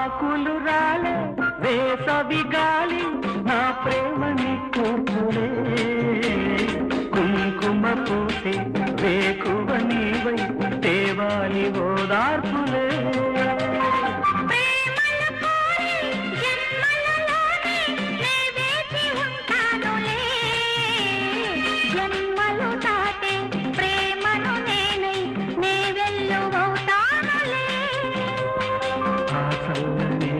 ఆకులు రాలే వేసవి గాలి నా ప్రేమని కూతులే కుంకుమ పూసే వేకువ నీవై దేవాలి ఓదార్పులే ఆ చల్లని